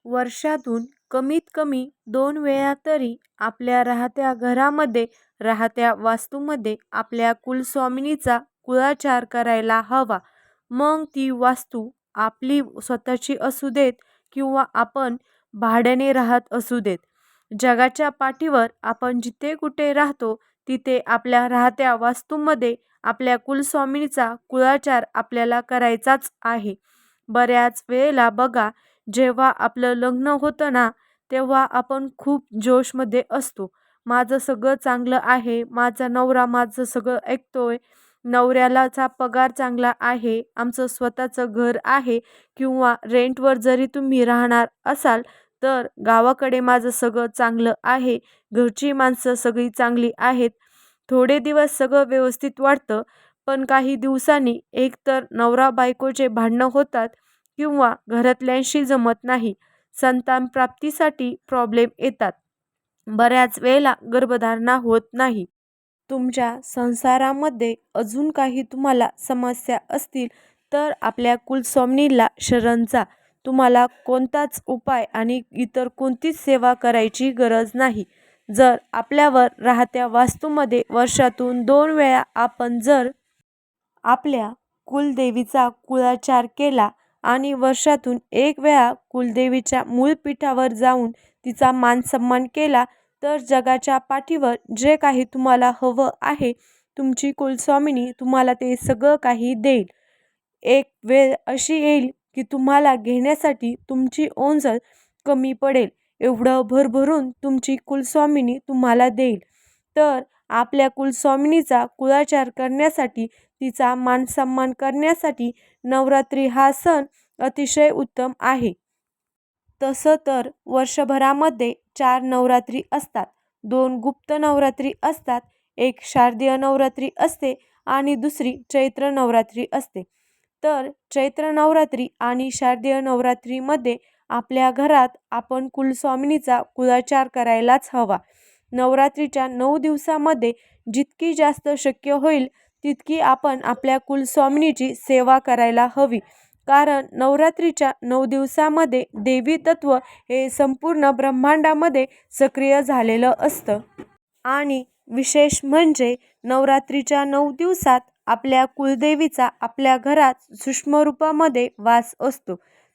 वर्षातून कमीत कमी 2 वेळा तरी आपल्या राहत्या घरामध्ये, राहत्या वास्तूमध्ये आपल्या कुलस्वामिनीचा कुळाचार करायला हवा. मग ती वास्तू आपली स्वतःची असू देत किंवा आपण भाड्याने राहत असू देत. जगाच्या पाठीवर आपण जिथे कुठे राहतो तिथे आपल्या राहत्या वास्तूमध्ये आपल्या कुलस्वामिनीचा कुळाचार आपल्याला करायचाच आहे. बऱ्याच वेळेला बघा, जेव्हा आपलं लग्न होतं ना, तेव्हा आपण खूप जोशमध्ये असतो. माझं सगळं चांगलं आहे, माझा नवरा माझं सगळं ऐकतोय, नवऱ्यालाचा पगार चांगला आहे, आमचं स्वतःचं घर आहे किंवा रेंटवर जरी तुम्ही राहणार असाल तर गावाकडे माझं सगळं चांगलं आहे, घरची माणसं सगळी चांगली आहेत. थोडे दिवस सगळं व्यवस्थित वाटतं, पण काही दिवसांनी एकतर नवरा बायकोचे भांडणं होतात किंवा घरातल्यांशी जमत नाही. संतान प्राप्तीसाठी प्रॉब्लेम येतात. बऱ्याच वेळेला गर्भधारणा होत नाही. तुमच्या संसारामध्ये अजून काही तुम्हाला समस्या असतील तर आपल्या कुलस्वामिनीला शरण जा. तुम्हाला कोणताच उपाय आणि इतर कोणतीच सेवा करायची गरज नाही. जर आपल्यावर राहत्या वास्तूमध्ये वर्षातून 2 वेळा आपण जर आपल्या कुलदेवीचा कुळाचार केला आणि वर्षातून 1 वेळा कुलदेवीच्या मूळपीठावर जाऊन तिचा मानसन्मान केला तर जगाच्या पाठीवर जे काही तुम्हाला हवं आहे, तुमची कुलस्वामिनी तुम्हाला ते सगळं काही देईल. एक वेळ अशी येईल की तुम्हाला घेण्यासाठी तुमची ओंजळ कमी पडेल, एवढं भरभरून तुमची कुलस्वामिनी तुम्हाला देईल. तर आपल्या कुलस्वामिनीचा कुळाचार करण्यासाठी, तिचा मानसन्मान करण्यासाठी नवरात्री हा सण अतिशय उत्तम आहे. तसं तर वर्षभरामध्ये 4 नवरात्री असतात. 2 गुप्त नवरात्री असतात, एक शारदीय नवरात्री असते आणि दुसरी चैत्र नवरात्री असते. तर चैत्र नवरात्री आणि शारदीय नवरात्रीमध्ये आपल्या घरात आपण कुलस्वामिनीचा कुळाचार करायलाच हवा. नवरात्रीच्या 9 दिवसामध्ये जितकी जास्त शक्य होईल तितकी आपण आपल्या कुलस्वामिनीची सेवा करायला हवी. कारण नवरात्रीच्या 9 दिवसामध्ये देवी तत्व हे संपूर्ण ब्रह्मांडामध्ये सक्रिय झालेलं असतं. आणि विशेष म्हणजे नवरात्रीच्या 9 दिवसात आपल्या कुलदेवीचा आपल्या घरात सूक्ष्म रूपामध्ये वास असतो.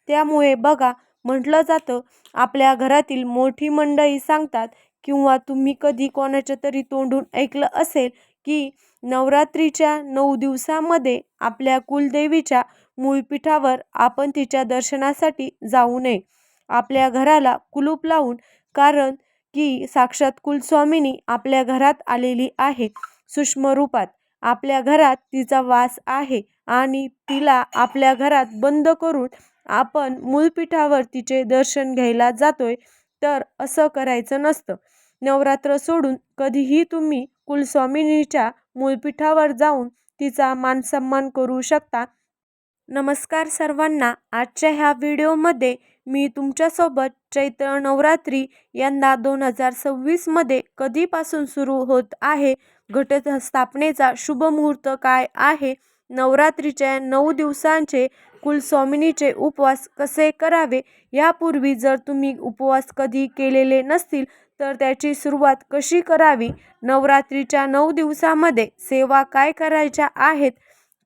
त्यामुळे बघा, म्हटलं जातं, आपल्या घरातील मोठी मंडळी सांगतात किंवा तुम्ही कधी कोणाच्या तरी तोंडून ऐकलं असेल की नवरात्रीच्या 9 दिवसामध्ये आपल्या कुलदेवीच्या मूळपीठावर आपण तिच्या दर्शनासाठी जाऊ नये. आपल्या घराला कुलूप लावून, कारण की साक्षात कुलस्वामिनी आपल्या घरात आलेली आहे. सूक्ष्म रूपात आपल्या घरात तिचा वास आहे आणि तिला आपल्या घरात बंद करून आपण मूळपीठावर तिचे दर्शन घ्यायला जातोय, तर असं करायचं नसतं. नवरात्र सोडून कधीही तुम्ही कुलस्वामिनीच्या मूळपीठावर जाऊन तिचा मानसन्मान करू शकता. नमस्कार सर्वांना. आजच्या ह्या व्हिडिओमध्ये मी तुमच्यासोबत चैत्र नवरात्री यंदा 2026 मध्ये कधीपासून सुरू होत आहे, घटस्थापनेचा शुभ मुहूर्त काय आहे, नवरात्रीच्या 9 दिवसांचे कुलस्वामिनीचे उपवास कसे करावे, यापूर्वी जर तुम्ही उपवास कधी केलेले नसतील तर त्याची सुरुवात कशी करावी, नवरात्रीच्या 9 दिवसामध्ये सेवा काय करायच्या आहेत,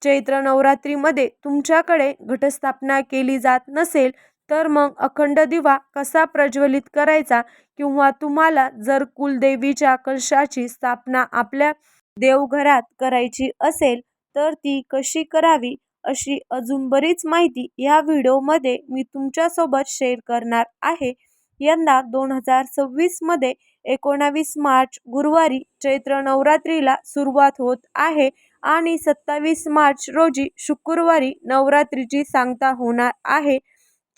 चैत्र नवरात्रीमध्ये तुमच्याकडे घटस्थापना केली जात नसेल तर मग अखंड दिवा कसा प्रज्वलित करायचा, किंवा तुम्हाला जर कुलदेवीच्या कलशाची स्थापना आपल्या देवघरात करायची असेल तर ती कशी करावी, अशी अजून बरीच माहिती या व्हिडिओमध्ये मी तुमच्यासोबत शेअर करणार आहे. यंदा 2026 मध्ये 19 मार्च गुरुवारी चैत्र नवरात्रीला सुरुवात होत आहे आणि 27 मार्च रोजी शुक्रवारी नवरात्रीची सांगता होणार आहे.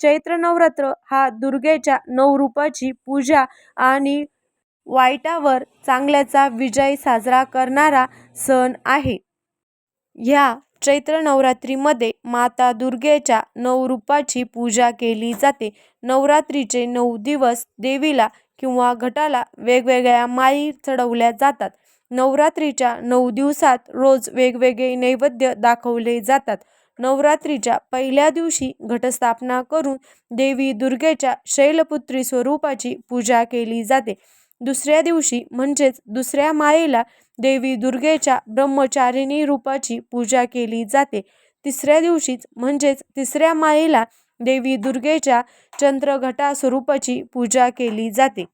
चैत्र नवरात्र हा दुर्गेच्या 9 रूपाची पूजा आणि वाईटावर चांगल्याचा विजय साजरा करणारा सण आहे. ह्या चैत्र नवरात्रीमध्ये माता दुर्गेच्या 9 रूपाची पूजा केली जाते. नवरात्रीचे 9 दिवस देवीला किंवा घटाला वेगवेगळ्या माळी चढवल्या जातात. नवरात्रीच्या 9 दिवसात रोज वेगवेगळे नैवेद्य दाखवले जातात. नवरात्रीच्या पहिल्या दिवशी घटस्थापना करून देवी दुर्गेच्या शैलपुत्री स्वरूपाची पूजा केली जाते. दुसऱ्या दिवशी म्हणजेच दुसऱ्या माळेला देवी दुर्गेच्या ब्रह्मचारिणी रूपाची पूजा केली जाते. तिसऱ्या दिवशीच म्हणजेच तिसऱ्या माळेला देवी दुर्गेच्या चंद्रघटा स्वरूपाची पूजा केली जाते.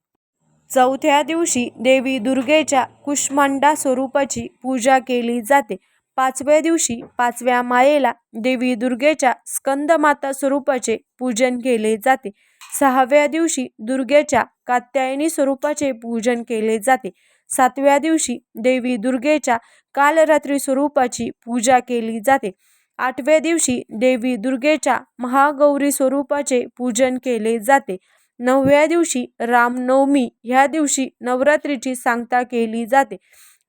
चौथ्या दिवशी देवी दुर्गेच्या कुष्मांडा स्वरूपाची पूजा केली जाते. पाचव्या दिवशी पाचव्या माळेला देवी दुर्गेच्या स्कंदमाता स्वरूपाचे पूजन केले जाते. सहाव्या दिवशी दुर्गेच्या कात्यायनी स्वरूपाचे पूजन केले जाते. सातव्या दिवशी देवी दुर्गेच्या कालरात्री स्वरूपाची पूजा केली जाते. आठव्या दिवशी देवी दुर्गेच्या महागौरी स्वरूपाचे पूजन केले जाते. नवव्या दिवशी रामनवमी ह्या दिवशी नवरात्रीची सांगता केली जाते.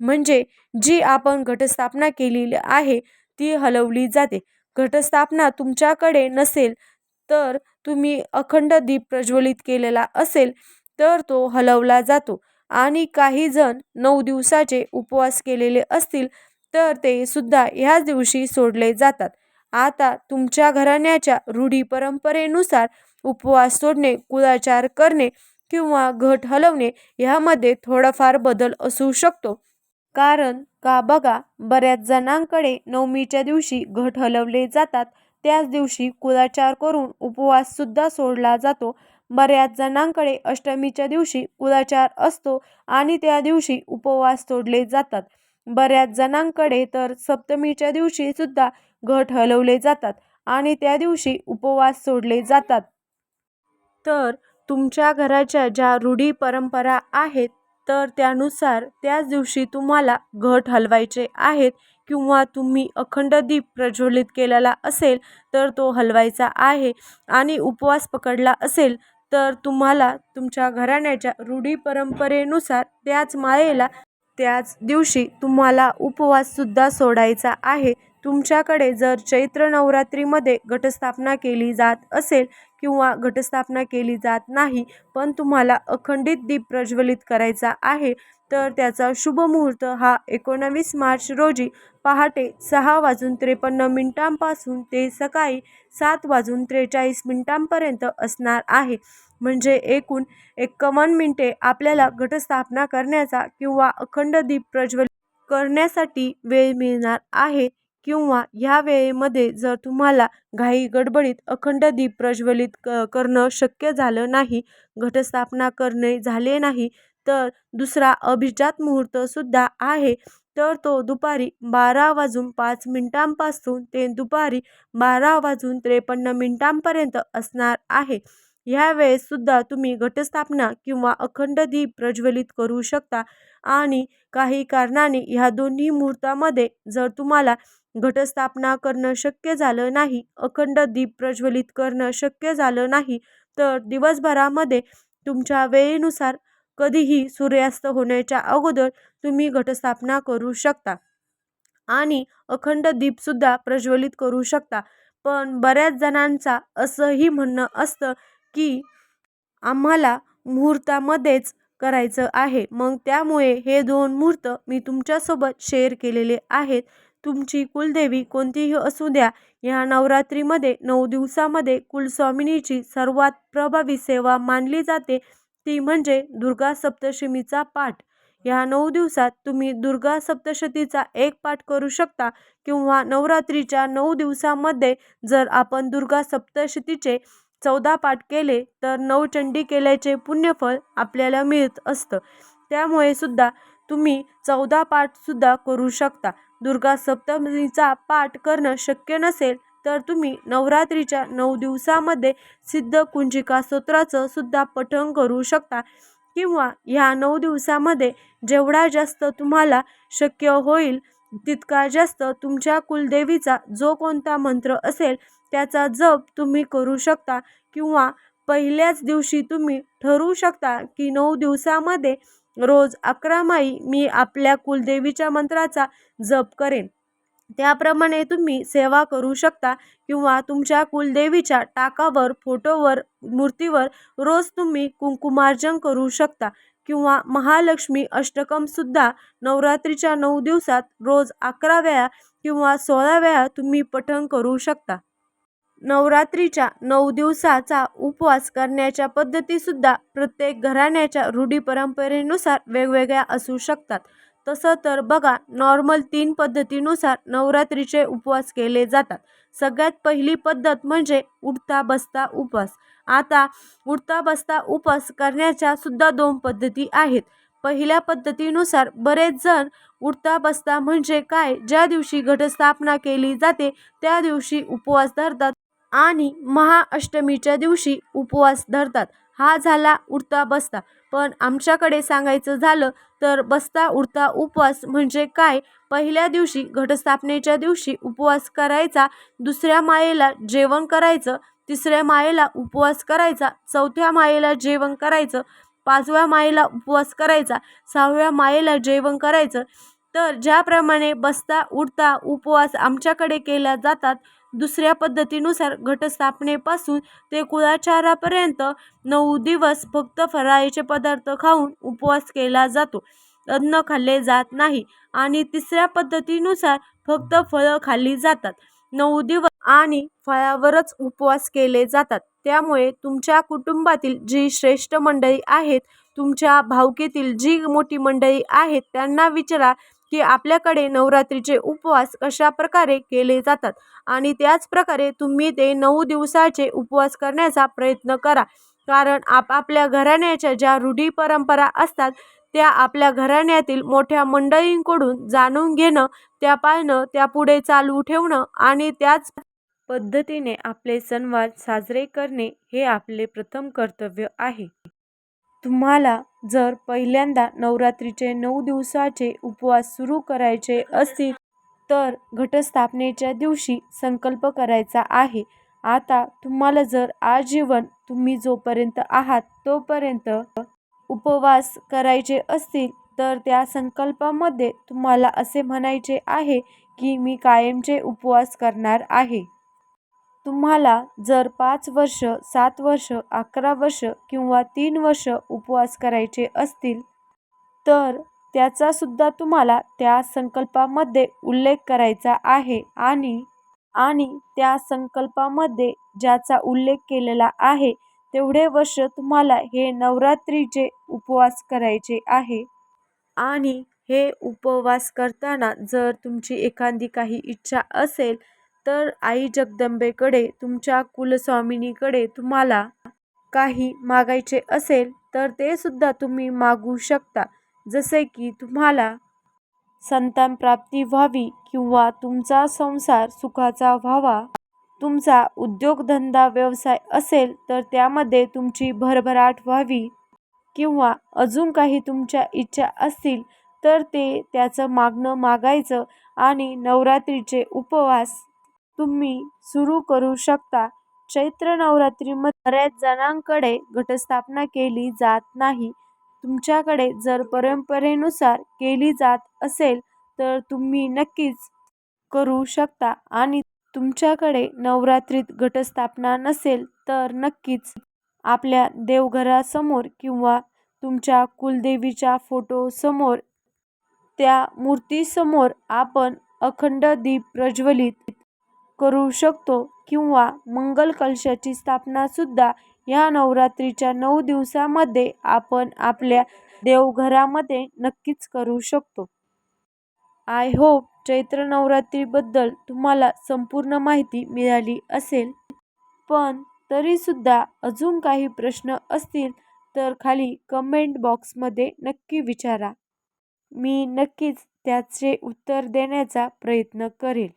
म्हणजे जी आपण घटस्थापना केलेली आहे ती हलवली जाते. घटस्थापना तुमच्याकडे नसेल तर तुम्ही अखंड दीप प्रज्वलित केलेला असेल तर तो हलवला जातो. आणि काही जण 9 दिवसाचे उपवास केलेले असतील तर ते सुद्धा ह्याच दिवशी सोडले जातात. आता तुमच्या घराण्याच्या रूढी परंपरेनुसार उपवास सोडणे, कुळाचार करणे किंवा घट हलवणे ह्यामध्ये थोडाफार बदल असू शकतो. कारण का बघा, बऱ्याच जणांकडे नवमीच्या दिवशी घट हलवले जातात, त्याच दिवशी कुळाचार करून उपवास सुद्धा सोडला जातो. बऱ्याच जणांकडे अष्टमीच्या दिवशी कुळाचार असतो आणि त्या दिवशी उपवास सोडले जातात. बऱ्याच जणांकडे तर सप्तमीच्या दिवशी सुद्धा घट हलवले जातात आणि त्या दिवशी उपवास सोडले जातात. तर तुमच्या घराच्या ज्या रूढी परंपरा आहेत तर त्यानुसार त्याच दिवशी तुम्हाला घट हलवायचे आहेत किंवा तुम्ही अखंड दीप प्रज्वलित केलेला असेल तर तो हलवायचा आहे आणि उपवास पकडला असेल तर तुम्हाला तुमच्या घराण्याच्या रूढी परंपरेनुसार त्याच माळेला त्याच दिवशी तुम्हाला उपवाससुद्धा सोडायचा आहे. तुमच्याकडे जर चैत्र नवरात्रीमध्ये घटस्थापना केली जात असेल किंवा घटस्थापना केली जात नाही पण तुम्हाला अखंडित दीप प्रज्वलित करायचा आहे तर त्याचा शुभ मुहूर्त हा 19 मार्च रोजी पहाटे 6:53 ते सकाळी 7:43 असणार आहे. म्हणजे एकूण 51 मिनिटे आपल्याला घटस्थापना करण्याचा किंवा अखंड दीप प्रज्वलित करण्यासाठी वेळ मिळणार आहे. किंवा ह्या वेळेमध्ये जर तुम्हाला घाई गडबडीत अखंड दीप प्रज्वलित करणं शक्य झालं नाही, घटस्थापना करणे झाले नाही तर दुसरा अभिजात मुहूर्त सुद्धा आहे. तर तो दुपारी 12:05 ते दुपारी 12:53 असणार आहे. ह्या वेळेस सुद्धा तुम्ही घटस्थापना किंवा अखंड दीप प्रज्वलित करू शकता. आणि काही कारणाने ह्या दोन्ही मुहूर्तामध्ये जर तुम्हाला घटस्थापना करणं शक्य झालं नाही, अखंड दीप प्रज्वलित करणं शक्य झालं नाही तर दिवसभरामध्ये तुमच्या वेळेनुसार कधीही सूर्यास्त होण्याच्या अगोदर तुम्ही घटस्थापना करू शकता आणि अखंड दीपसुद्धा प्रज्वलित करू शकता. पण बऱ्याच जणांचा असंही म्हणणं असतं की आम्हाला मुहूर्तामध्येच करायचं आहे. मग त्यामुळे हे 2 मुहूर्त मी तुमच्यासोबत शेअर केलेले आहेत. तुमची कुलदेवी कोणतीही असू द्या, ह्या नवरात्रीमध्ये 9 दिवसामध्ये कुलस्वामिनीची सर्वात प्रभावी सेवा मानली जाते ती म्हणजे दुर्गा सप्तशतीचा पाठ. ह्या 9 दिवसात तुम्ही दुर्गा सप्तशतीचा एक पाठ करू शकता किंवा नवरात्रीच्या 9 दिवसामध्ये जर आपण दुर्गा सप्तशतीचे 14 पाठ केले तर 9 चंडी केल्याचे पुण्यफळ आपल्याला मिळत असतं. त्यामुळे सुद्धा तुम्ही 14 पाठ सुद्धा करू शकता. दुर्गा सप्तमीचा पाठ करणं शक्य नसेल तर तुम्ही नवरात्रीच्या 9 दिवसामध्ये सिद्ध कुंजिका स्तोत्राचं सुद्धा पठण करू शकता किंवा ह्या 9 दिवसामध्ये जेवढा जास्त तुम्हाला शक्य होईल तितका जास्त तुमच्या कुलदेवीचा जो कोणता मंत्र असेल त्याचा जप तुम्ही करू शकता. किंवा पहिल्याच दिवशी तुम्ही ठरवू शकता की 9 दिवसामध्ये रोज 11 माळी मी आपल्या कुलदेवीच्या मंत्राचा जप करेन. त्याप्रमाणे तुम्ही सेवा करू शकता किंवा तुमच्या कुलदेवीच्या टाकावर, फोटोवर, मूर्तीवर रोज तुम्ही कुंकुमार्चन करू शकता किंवा महालक्ष्मी अष्टकमसुद्धा नवरात्रीच्या 9 दिवसात रोज 11 वेळा किंवा 16 वेळा तुम्ही पठण करू शकता. नवरात्रीच्या 9 दिवसाचा उपवास करण्याच्या पद्धतीसुद्धा प्रत्येक घराण्याच्या रूढी परंपरेनुसार वेगवेगळ्या असू शकतात. तसं तर बघा, नॉर्मल 3 पद्धतीनुसार नवरात्रीचे उपवास केले जातात. सगळ्यात पहिली पद्धत म्हणजे उठता बसता उपवास. आता उठता बसता उपवास करण्याच्या सुद्धा 2 पद्धती आहेत. पहिल्या पद्धतीनुसार बरेच जण उठता बसता म्हणजे काय, ज्या दिवशी घटस्थापना केली जाते त्या दिवशी उपवास धरतात आणि महाअष्टमीच्या दिवशी उपवास धरतात. हा झाला उठता बसता. पण आमच्याकडे सांगायचं झालं तर बसता उठता उपवास म्हणजे काय, पहिल्या दिवशी घटस्थापनेच्या दिवशी उपवास करायचा, दुसऱ्या मायेला जेवण करायचं, तिसऱ्या मायेला उपवास करायचा, चौथ्या मायेला जेवण करायचं, 5व्या मायेला उपवास करायचा, 6व्या मायेला जेवण करायचं. तर ज्याप्रमाणे बसता उठता उपवास आमच्याकडे केल्या जातात, दुसऱ्या पद्धतीनुसार घटस्थापनेपासून ते कुळाचारापर्यंत 9 दिवस फक्त फराळाचे पदार्थ खाऊन उपवास केला जातो, अन्न खाल्ले जात नाही. आणि तिसऱ्या पद्धतीनुसार फक्त फळं खाल्ली जातात. 9 दिवस आणि फळावरच उपवास केले जातात. त्यामुळे तुमच्या कुटुंबातील जी श्रेष्ठ मंडळी आहेत, तुमच्या भावकीतील जी मोठी मंडळी आहेत, त्यांना विचारा की आपल्याकडे नवरात्रीचे उपवास कशा प्रकारे केले जातात आणि त्याच प्रकारे तुम्ही ते 9 दिवसाचे उपवास करण्याचा प्रयत्न करा. कारण आपापल्या घराण्याच्या ज्या रूढी परंपरा असतात त्या आपल्या घराण्यातील मोठ्या मंडळींकडून जाणून घेणं, त्या पाळणं, त्या पुढे चालू ठेवणं आणि त्याच पद्धतीने आपले सणवार साजरे करणे हे आपले प्रथम कर्तव्य आहे. तुम्हाला जर पहिल्यांदा नवरात्रीचे 9 दिवसाचे उपवास सुरू करायचे असतील तर घटस्थापनेच्या दिवशी संकल्प करायचा आहे. आता तुम्हाला जर आजीवन तुम्ही जोपर्यंत आहात तोपर्यंत उपवास करायचे असतील तर त्या संकल्पामध्ये तुम्हाला असे म्हणायचे आहे की मी कायमचे उपवास करणार आहे. तुम्हाला जर 5 वर्ष, 7 वर्ष, 11 वर्ष किंवा 3 वर्ष उपवास करायचे असतील तर त्याचा सुद्धा तुम्हाला त्या संकल्पामध्ये उल्लेख करायचा आहे आणि आणि त्या संकल्पामध्ये ज्याचा उल्लेख केलेला आहे तेवढे वर्ष तुम्हाला हे नवरात्रीचे उपवास करायचे आहे. आणि हे उपवास करताना जर तुमची एखादी काही इच्छा असेल तर आई जगदंबेकडे, तुमच्या कुलस्वामिनीकडे तुम्हाला काही मागायचे असेल तर ते सुद्धा तुम्ही मागू शकता. जसे की तुम्हाला संतान प्राप्ती व्हावी किंवा तुमचा संसार सुखाचा व्हावा, तुमचा उद्योगधंदा व्यवसाय असेल तर त्यामध्ये तुमची भरभराट व्हावी किंवा अजून काही तुमच्या इच्छा असतील तर ते त्याचं मागणं मागायचं आणि नवरात्रीचे उपवास तुम्ही सुरू करू शकता. चैत्र नवरात्रीमध्ये बऱ्याच जणांकडे घटस्थापना केली जात नाही. तुमच्याकडे जर परंपरेनुसार केली जात असेल तर तुम्ही नक्कीच करू शकता आणि तुमच्याकडे नवरात्रीत घटस्थापना नसेल तर नक्कीच आपल्या देवघरासमोर किंवा तुमच्या कुलदेवीच्या फोटोसमोर, त्या मूर्तीसमोर आपण अखंड दीप प्रज्वलित करू शकतो किंवा मंगल कलशाची स्थापना सुद्धा ह्या नवरात्रीच्या 9 दिवसामध्ये आपण आपल्या देवघरामध्ये नक्कीच करू शकतो. आय होप चैत्र नवरात्रीबद्दल तुम्हाला संपूर्ण माहिती मिळाली असेल. पण तरीसुद्धा अजून काही प्रश्न असतील तर खाली कमेंट बॉक्समध्ये नक्की विचारा. मी नक्कीच त्याचे उत्तर देण्याचा प्रयत्न करेल.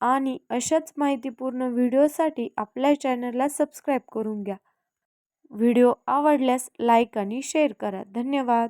आणि अशाच माहितीपूर्ण व्हिडिओसाठी आपल्या चॅनलला सबस्क्राईब करून घ्या. व्हिडिओ आवडल्यास लाईक आणि शेअर करा. धन्यवाद.